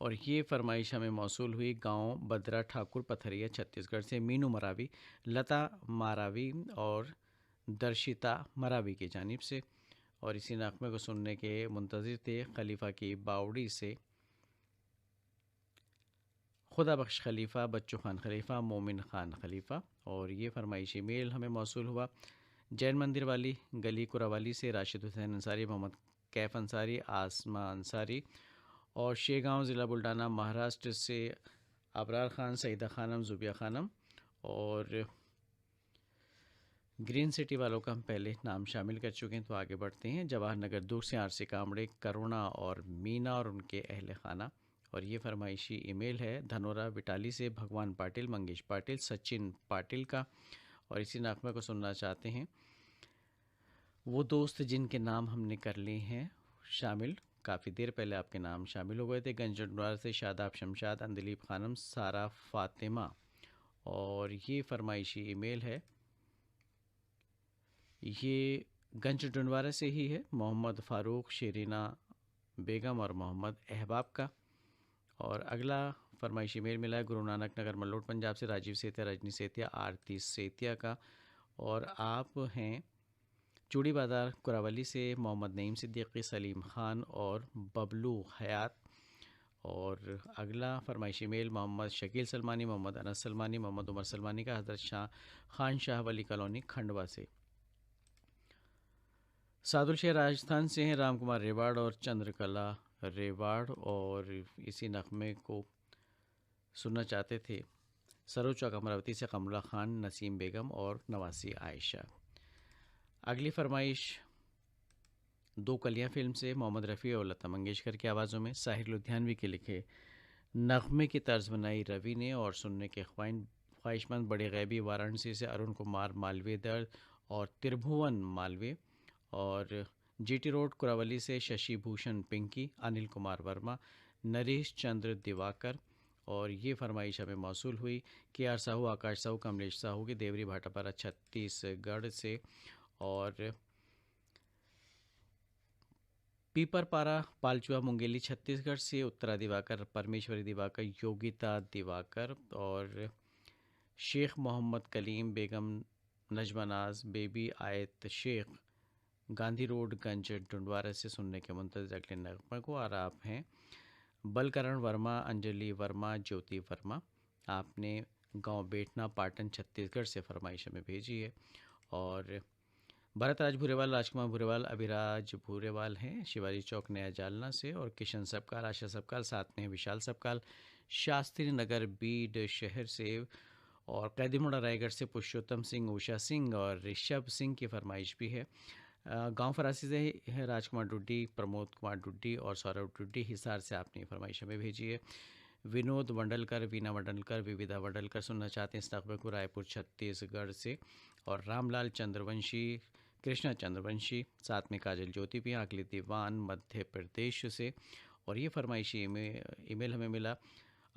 और ये फरमाइश हमें मौसूल हुई गांव बद्रा ठाकुर, पथरिया, छत्तीसगढ़ से मीनू मरावी, लता मारावी और दर्शिता मरावी की जानिब से। और इसी नगमे को सुनने के मुंतज़िर थे खलीफा की बावड़ी से खुदा बख्श खलीफा, बच्चू खान खलीफा, मोमिन खान खलीफा। और ये फरमाइशी मेल हमें मौसूल हुआ जैन मंदिर वाली गली कुरावाली से राशिद हुसैन अंसारी, मोहम्मद कैफ अंसारी, आसमा अंसारी, और शेगांव ज़िला बुल्डाना महाराष्ट्र से अबरार ख़ान, सईदा खानम, जुबिया खानम। और ग्रीन सिटी वालों का हम पहले नाम शामिल कर चुके हैं, तो आगे बढ़ते हैं। जवाहर नगर दूर से आरसी कामड़े, करुणा और मीना और उनके अहल खाना। और ये फरमाइशी ईमेल है धनोरा बिटाली से भगवान पाटिल, मंगेश पाटिल, सचिन पाटिल का। और इसी नगमे को सुनना चाहते हैं वो दोस्त जिनके नाम हमने कर लिए हैं शामिल, काफ़ी देर पहले आपके नाम शामिल हो गए थे। गंजनवार से शादाब शमशाद, अंदलीब खानम, सारा फातिमा। और ये फरमाइशी ईमेल है, ये गंज डंडवारा से ही है, मोहम्मद फ़ारूक, शेरीना बेगम और मोहम्मद अहबाब का। और अगला फरमाइशी मेल मिला है गुरु नानक नगर मल्लोट पंजाब से राजीव सेतिया, रजनी सेतिया, आरती सेतिया का। और आप हैं चूड़ी बाज़ार कुरावली से मोहम्मद नईम सिद्दीकी, सलीम ख़ान और बबलू हयात। और अगला फरमाइशी मेल मोहम्मद शकील सलमानी, मोहम्मद अनस सलमानी, मोहम्मद उमर सलमानी का हज़रत शाह खान शाह वली कॉलोनी खंडवा से। सादुल शेख राजस्थान से हैं राम कुमार रेवाड़ और चंद्रकला रेवाड़। और इसी नगमे को सुनना चाहते थे सरोज चौक अमरावती से कमला खान, नसीम बेगम और नवासी आयशा। अगली फरमाइश दो कलियां फिल्म से मोहम्मद रफ़ी और लता मंगेशकर की आवाज़ों में साहिर लुधियानवी के लिखे नगमे की तर्ज बनाई रवि ने। और सुनने के ख्वाहिशमंद बड़े गैबी वाराणसी से अरुण कुमार मालवीय दर्द और त्रिभुवन मालवीय। और जीटी रोड कुरावली से शशि भूषण पिंकी, अनिल कुमार वर्मा, नरेश चंद्र दिवाकर। और ये फरमाइश हमें मौसूल हुई के आर साहू, आकाश साहू, कमलेश साहू की देवरी भाटापारा छत्तीसगढ़ से। और पीपरपारा पालचुआ मुंगेली छत्तीसगढ़ से उत्तरा दिवाकर, परमेश्वरी दिवाकर, योगिता दिवाकर। और शेख मोहम्मद कलीम, बेगम नजमनाज, बेबी आयत शेख, गांधी रोड गंज डुंडवारा से सुनने के मुंतज़िर अगले नगमे को। और आप हैं बलकरण वर्मा, अंजलि वर्मा, ज्योति वर्मा। आपने गांव बेटना पाटन छत्तीसगढ़ से फरमाइश में भेजी है। और भरतराज भूरेवाल, राजकुमार भूरेवाल, अभिराज भूरेवाल हैं शिवाजी चौक नया जालना से, और किशन सबकाल, आशा सबकाल, साथ में विशाल सबकाल शास्त्री नगर बीड शहर से, और कैदीमोड़ा रायगढ़ से पुरुषोत्तम सिंह, उषा सिंह और ऋषभ सिंह की फरमाइश भी है। गांव फरासी से है राजकुमार डुड्डी, प्रमोद कुमार डुड्डी और सौरभ डुड्डी। हिसार से आपने फरमाइश हमें भेजी है। विनोद वंडलकर, वीना वंडलकर, विविधा वंडलकर सुनना चाहते हैं इस नगमे को रायपुर छत्तीसगढ़ से, और रामलाल चंद्रवंशी, कृष्णा चंद्रवंशी, साथ में काजल ज्योति भी, अगली दीवान मध्य प्रदेश से। और ये फरमाइशी ईमेल हमें मिला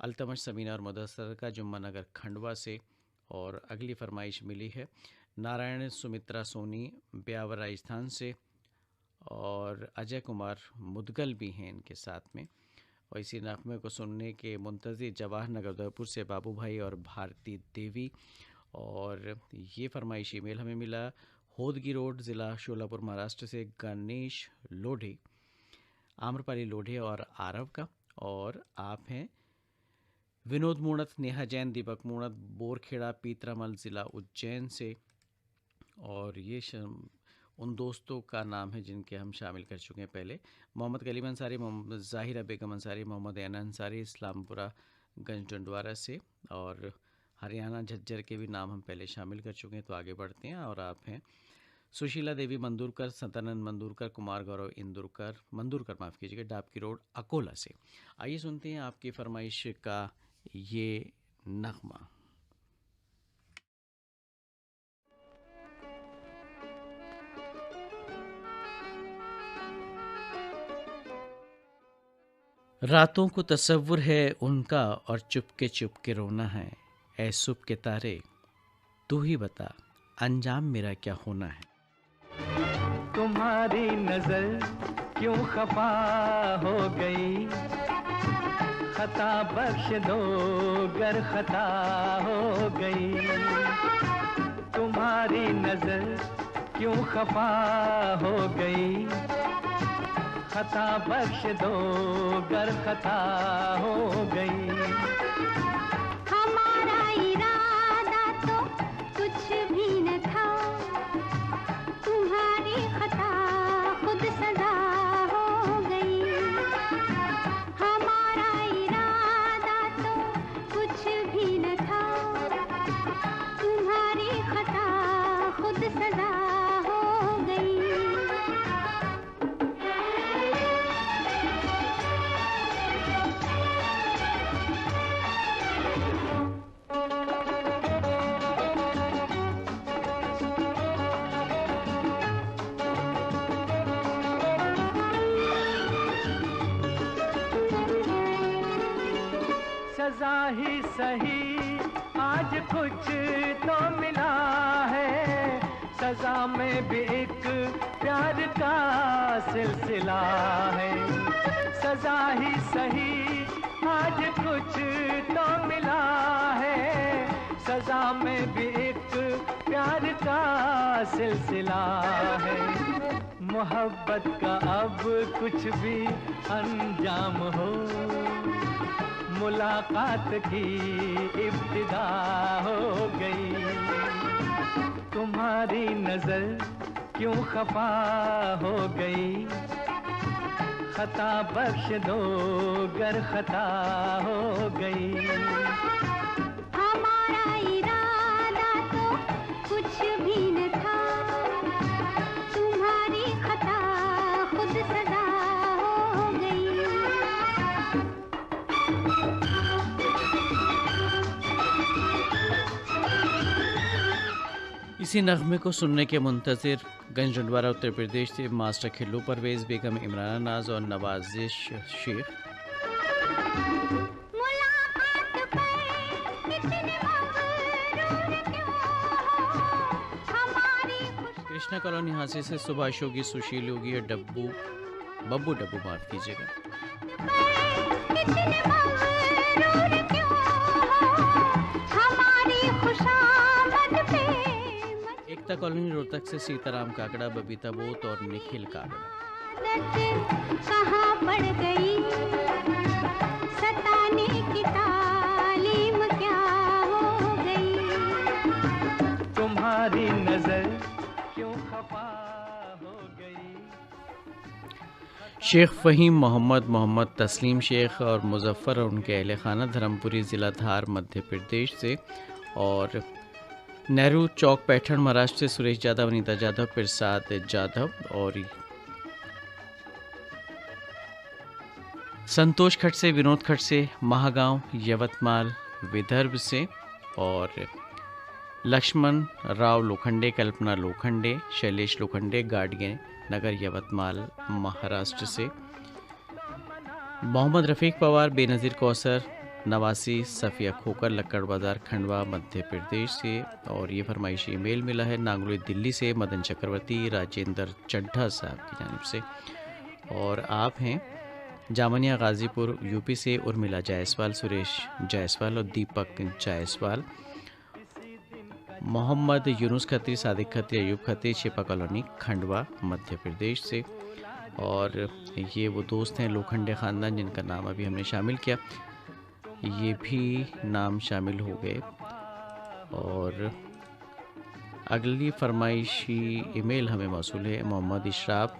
अल्तमश समीना और मुदस्सर का, जुम्मा नगर खंडवा से। और अगली फरमाइश मिली है नारायण सुमित्रा सोनी, ब्यावर राजस्थान से, और अजय कुमार मुदगल भी हैं इनके साथ में। और इसी नगमे को सुनने के मुंतज़िर जवाहर नगर उदयपुर से बाबू भाई और भारती देवी। और ये फरमाइश ईमेल हमें मिला होदगी रोड, ज़िला शोलापुर, महाराष्ट्र से गणेश लोढ़े, आम्रपाली लोढ़े और आरव का। और आप हैं विनोद मूणत, नेहा जैन, दीपक मूणत, बोरखेड़ा, पीतरामल, ज़िला उज्जैन से। और ये उन दोस्तों का नाम है जिनके हम शामिल कर चुके हैं पहले। मोहम्मद कलीम अंसारी, मोहम्मद ज़ाहिरा बेगम अंसारी, मोहम्मद ऐन अंसारी, इस्लामपुरा गंज डंडवारा से, और हरियाणा झज्जर के भी नाम हम पहले शामिल कर चुके हैं। तो आगे बढ़ते हैं। और आप हैं सुशीला देवी मंदुरकर, सतानंद मंदुरकर, कुमार गौरव मंदुरकर माफ़ कीजिएगा, डाबकी रोड, अकोला से। आइए सुनते हैं आपकी फरमाइश का ये नगमा। रातों को तसव्वुर है उनका और चुपके रोना है। ऐ सुबह के तारे तू ही बता अंजाम मेरा क्या होना है। तुम्हारी नजर क्यों खफा हो गई, खता बख्श दो गर खता हो गई। तुम्हारी नजर क्यों खफा हो गई, खता बख्श दो गर खता हो गई। हमारा इरादा तो कुछ भी न था, तुम्हारी खता खुद सजा हो गई। हमारा इरादा तो कुछ भी न था, तुम्हारी खता खुद सजा हो गई। सजा ही सही आज कुछ तो मिला है, सजा में भी एक प्यार का सिलसिला है। सजा ही सही आज कुछ तो मिला है, सजा में भी एक प्यार का सिलसिला है। मोहब्बत का अब कुछ भी अंजाम हो, मुलाकात की इब्तिदा हो गई। तुम्हारी नजर क्यों खफा हो गई, खता बख्श दो गर खता हो गई। हमारा इरादा तो कुछ भी न था, तुम्हारी खता खुद सजा हो गई। इसी नगमे को सुनने के मुंतज़िर गंज डंडवारा उत्तर प्रदेश से मास्टर खिल्लू परवेज़, बेगम इमरान नाज और नवाजिश शेख। कृष्णा कॉलोनी हांसी से सुभाष योगी, सुशील योगी और बब्बू डब्बू माफ कीजिएगा। एकता कॉलोनी रोहतक से सीताराम काकड़ा, बबीता बोत और निखिल काकड़ा। कहाँ पड़ गई सताने की तालीम क्या हो गई। तुम्हारी नजर क्यों खफा शेख फ़हीम मोहम्मद तस्लीम शेख और मुजफ्फ़र और उनके अहल खाना धर्मपुरी ज़िला धार मध्य प्रदेश से, और नेहरू चौक पैठण महाराष्ट्र से सुरेश जाधव, अनीता जाधव, प्रसाद जाधव, और संतोष खट से, विनोद खट से, महागांव यवतमाल विदर्भ से, और लक्ष्मण राव लोखंडे, कल्पना लोखंडे, शैलेश लोखंडे, गाड़गे नगर यवतमाल महाराष्ट्र से, मोहम्मद रफ़ीक पवार, बेनज़ीर कौसर, नवासी सफ़िया खोकर, लक्कड़ बाज़ार खंडवा मध्य प्रदेश से, और ये फरमाइशी ईमेल मिला है नांगलोई दिल्ली से मदन चक्रवर्ती राजेंद्र चड्ढा साहब की जानिब से, और आप हैं जामनिया गाज़ीपुर यूपी से उर्मिला जायसवाल, सुरेश जायसवाल और दीपक जायसवाल, मोहम्मद यूनुस खत्री, सादिक खत्री, अयूब खत्री, छिपा कॉलोनी खंडवा मध्य प्रदेश से, और ये वो दोस्त हैं लोखंडे ख़ानदान जिनका नाम अभी हमने शामिल किया, ये भी नाम शामिल हो गए। और अगली फरमाइशी ईमेल हमें मौसूल है मोहम्मद इशराफ।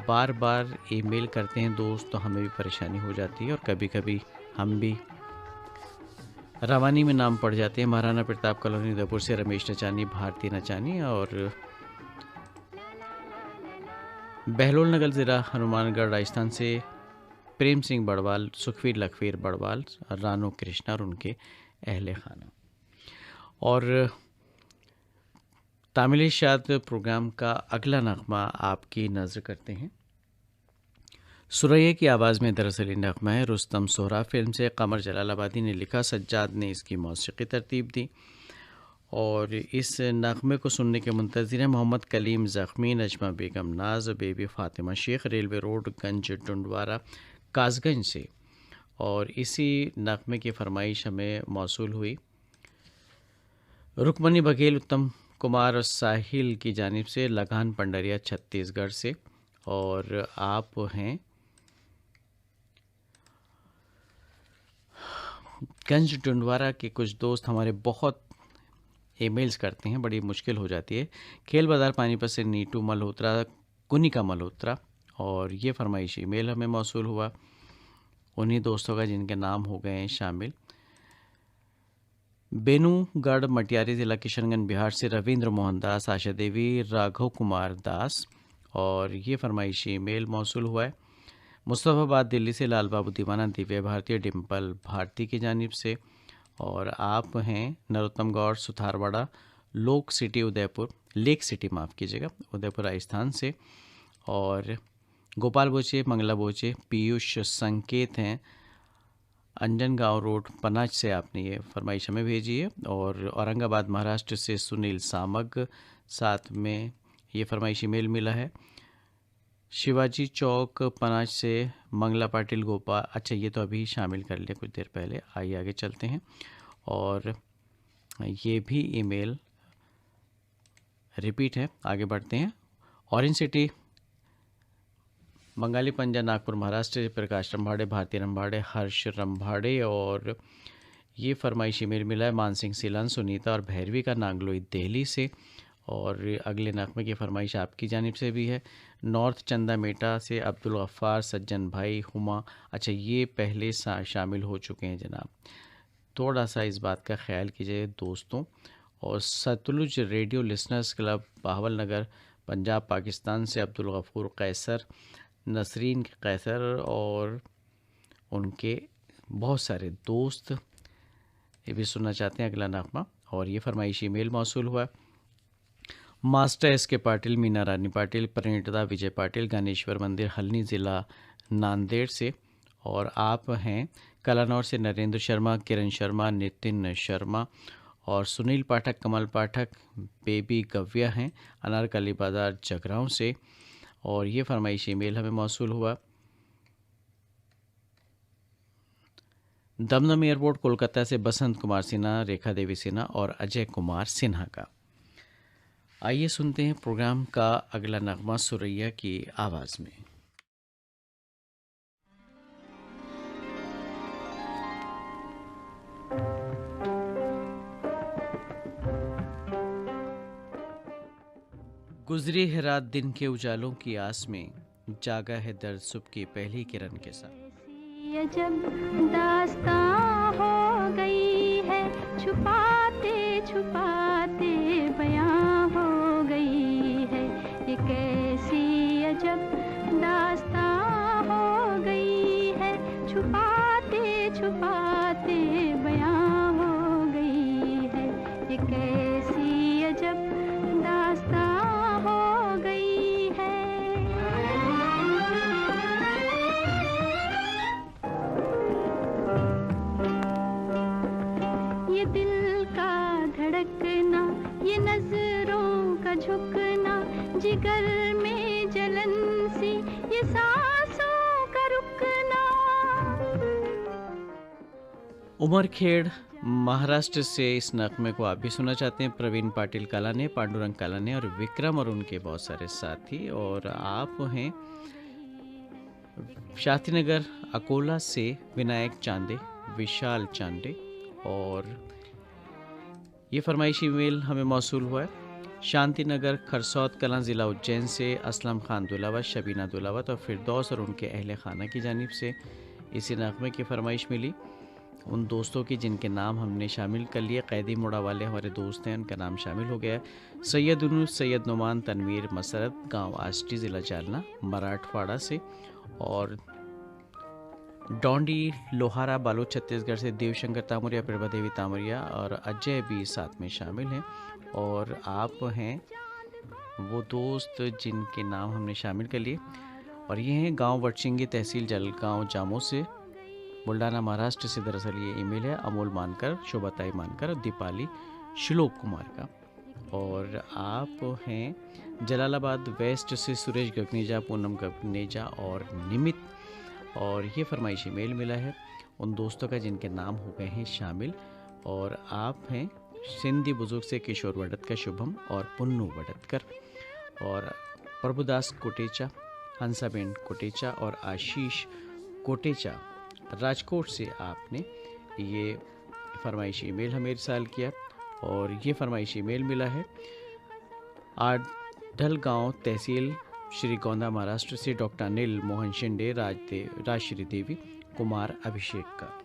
बार बार ईमेल करते हैं दोस्त तो हमें भी परेशानी हो जाती है, और कभी कभी हम भी रवानी में नाम पड़ जाते हैं। महाराणा प्रताप कॉलोनी उदयपुर से रमेश नचानी, भारती नचानी, और बहलोल नगर ज़िला हनुमानगढ़ राजस्थान से प्रेम सिंह बड़वाल, सुखवीर लखवीर बड़वाल, रानो कृष्णा और उनके अहले खाना। और तामिल शाद प्रोग्राम का अगला नगमा आपकी नज़र करते हैं। सुरैया की आवाज़ में दरअसल ये नगमा है रुस्तम सोहरा फिल्म से, कमर जलालाबादी ने लिखा, सज्जाद ने इसकी मौसीकी तरतीब दी, और इस नगमे को सुनने के मुंतज़िर हैं मोहम्मद कलीम ज़ख्मी, Najma Begum Naaz, Baby Fatima Shaikh, railway road Ganj Tundwara Kasganj से, और इसी नगमे की फरमाइश हमें मौसूल हुई रुकमनी बघेल, उत्तम कुमार और साहिल की जानिब से, लगान पंडरिया छत्तीसगढ़ से, और आप हैं गंज टुंडवारा के कुछ दोस्त हमारे बहुत ईमेल्स करते हैं, बड़ी मुश्किल हो जाती है। खेल बाज़ार पानीपत से नीटू मल्होत्रा, कुनिका मल्होत्रा, और ये फरमाइश ईमेल हमें मौसूल हुआ उन्हीं दोस्तों का जिनके नाम हो गए हैं शामिल। बेनूगढ़ मटियारी ज़िला किशनगंज बिहार से रविंद्र मोहन दास, आशा देवी, राघव कुमार दास, और ये फरमाइश ईमेल मौसूल हुआ है मुस्तफ़ाबाद दिल्ली से लाल बाबू दीवाना, दिव्या भारती, डिम्पल भारती की जानिब से, और आप हैं नरोत्तम गौड़, सुथारवाड़ा, लोक सिटी उदयपुर, लेक सिटी माफ़ कीजिएगा, उदयपुर राजस्थान से, और गोपाल बोचे, मंगला बोचे, पीयूष संकेत हैं अंजन गांव रोड पनाज से, आपने ये फरमाइश हमें भेजी है, और औरंगाबाद महाराष्ट्र से सुनील सामग, साथ में ये फरमाइश ईमेल मिला है शिवाजी चौक पनाज से मंगला पाटिल गोपाल, अच्छा ये तो अभी शामिल कर लिया कुछ देर पहले, आइए आगे चलते हैं। और ये भी ईमेल रिपीट है, आगे बढ़ते हैं। ऑरेंज सिटी बंगाली पंजा नागपुर महाराष्ट्र, प्रकाश रंभाड़े, भारती रंभाड़े, हर्ष रंभाड़े, और ये फरमाइश ईमेल मिला है मानसिंह सिलन, सुनीता और भैरवी का, नांगलोई दिल्ली से, और अगले नगमे की फरमाइश आपकी जानिब से भी है नॉर्थ चंदा मेटा से अब्दुल गफ्फार, सज्जन भाई, हुमा, अच्छा ये पहले शामिल हो चुके हैं जनाब, थोड़ा सा इस बात का ख्याल कीजिए दोस्तों। और Sutlej radio listeners club Bahawal Nagar Punjab Pakistan से अब्दुल गफूर कैसर, नसरीन कैसर और उनके बहुत सारे दोस्त ये भी सुनना चाहते हैं अगला नगमा, और ये फरमाइशी मेल मौसूल हुआ मास्टर एस के पाटिल, मीना रानी पाटिल, परिणीता विजय पाटिल, ज्ञानेश्वर मंदिर हल्नी ज़िला नांदेड़ से, और आप हैं कलानौर से नरेंद्र शर्मा, किरण शर्मा, नितिन शर्मा, और सुनील पाठक, कमल पाठक, बेबी गव्या हैं अनारकली बाज़ार जगरांव से, और ये फरमाइशी मेल हमें मौसूल हुआ दमदम एयरपोर्ट कोलकाता से बसंत कुमार सिन्हा, रेखा देवी सिन्हा और अजय कुमार सिन्हा का। आइए सुनते हैं प्रोग्राम का अगला नगमा सुरैया की आवाज़ में। गुजरी है रात दिन के उजालों की आस में, जागा है दर्द सुबह की पहली किरण के साथ। ये जब दास्तां हो गई है, छुपाते छुपाते बयां हो गई है। ये कैसी अजब दास्तां हो गई है, छुपाते छुपाते बयां हो गई है। ये कैसी अजब दास्तां हो गई है। ये दिल का धड़कना, ये नजरों का झुकना, जिगर में जलन सी, ये सांसों का रुकना। उमरखेड़ महाराष्ट्र से इस नगमे को आप भी सुनना चाहते हैं। प्रवीण पाटिल कालाने, पांडुरंग कालाने और विक्रम और उनके बहुत सारे साथी। और आप हैं शास्त्रीनगर अकोला से विनायक चांदे, विशाल चांदे। और ये फरमाइशी ईमेल हमें मौसूल हुआ है शांतिनगर खरसौत कलां ज़िला उज्जैन से असलम खान दुलावत, शबीना दुलावत और फिरदौस और उनके अहले खाना की जानिब से इसी नगमे की फरमाइश मिली। उन दोस्तों की जिनके नाम हमने शामिल कर लिए, कैदी मुड़ा वाले हमारे दोस्त हैं, उनका नाम शामिल हो गया है। सैयद उनूस, सैयद नुमान, तनवीर, मसरत, गांव आष्टी, ज़िला जालना, मराठवाड़ा से। और डोंडी लोहारा बालोद छत्तीसगढ़ से देवशंकर तामरिया, प्रभा देवी तामरिया और अजय भी साथ में शामिल हैं। और आप हैं वो दोस्त जिनके नाम हमने शामिल कर लिए। और ये हैं गांव वटसिंगी, तहसील जलगांव, जामो से, बुल्डाना महाराष्ट्र से। दरअसल ये ईमेल है अमोल मानकर, शोभाताई मानकर और दीपाली श्लोक कुमार का। और आप हैं जलालाबाद वेस्ट से सुरेश गगनेजा, पूनम गगनेजा और निमित। और ये फरमाइश ईमेल मिला है उन दोस्तों का जिनके नाम हो गए हैं शामिल। और आप हैं सिंधी बुजुर्ग से किशोर वडतकर, शुभम और पुन्नू वडतकर। और प्रभुदास कोटेचा, हंसाबेन कोटेचा और आशीष कोटेचा राजकोट से आपने ये फरमाइशी ईमेल हमें इरसाल किया। और ये फरमाइशी ईमेल मिला है आडल गांव, तहसील श्री गोंदा, महाराष्ट्र से डॉक्टर अनिल मोहन शिंदे, राजश्री देवी, कुमार अभिषेक का।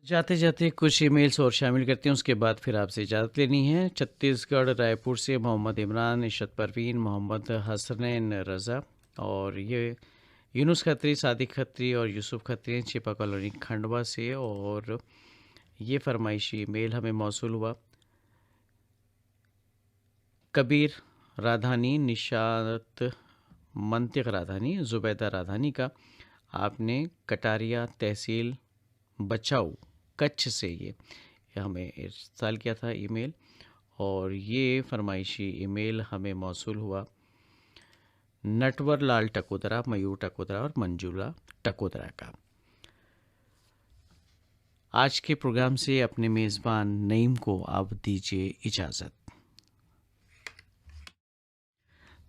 जाते जाते कुछ ईमेल्स और शामिल करते हैं, उसके बाद फिर आपसे इजाज़त लेनी है। छत्तीसगढ़ रायपुर से मोहम्मद इमरान, इशरत परवीन, मोहम्मद हसनैन रज़ा और ये यूनुस खत्री, सादिक खत्री और यूसुफ खत्री, छिपा कॉलोनी खंडवा से। और ये फरमाइशी ईमेल हमें मौसूल हुआ कबीर राधानी, निशात मंतिक राधानी, जुबैदा राधानी का। आपने कटारिया, तहसील बचाऊ, कच्छ से ये हमें इरसाल किया था ईमेल। और ये फरमाइशी ईमेल हमें मौसूल हुआ नटवर लाल टकोदरा, मयूर टकोदरा और मंजूला टकोदरा का। आज के प्रोग्राम से अपने मेज़बान नईम को आप दीजिए इजाज़त।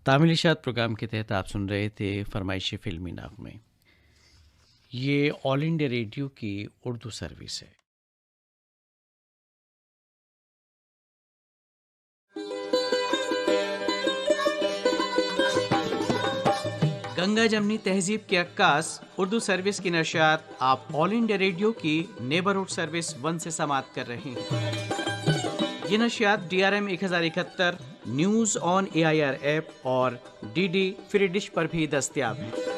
तामिलिशात प्रोग्राम के तहत आप सुन रहे थे फरमाइशी फिल्मी नगमे। ये ऑल इंडिया रेडियो की उर्दू सर्विस है। गंगा जमनी तहजीब के अक्कास उर्दू सर्विस की नशियात आप ऑल इंडिया रेडियो की नेबरहुड सर्विस 1 से समाअत कर रहे हैं। ये नशियात DRM 1071, news on AIR app और DD फ्री डिश पर भी दस्तयाब है।